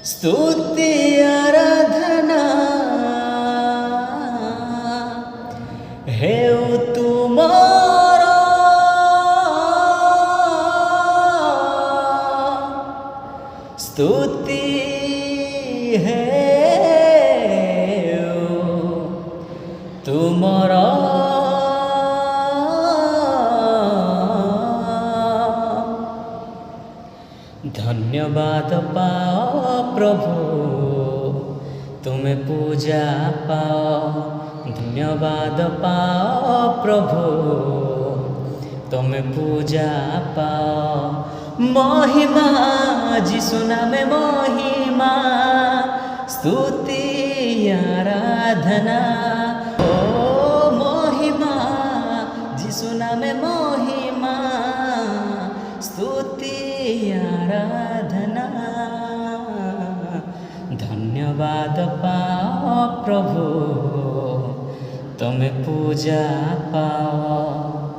स्तुति आराधना हेउ तुम्हारा, स्तुति है तुम्हारा। धन्यवाद पाओ प्रभु तुम्हें पूजा पाओ, धन्यवाद पाओ प्रभु तुम्हें पूजा पाओ। महिमा जिसु नामे महिमा, स्तुति आराधना। ओ महिमा जिसु नामे महिमा, स्तुति आराधना। धन्यवाद पाओ प्रभु तुम्हें पूजा पाओ।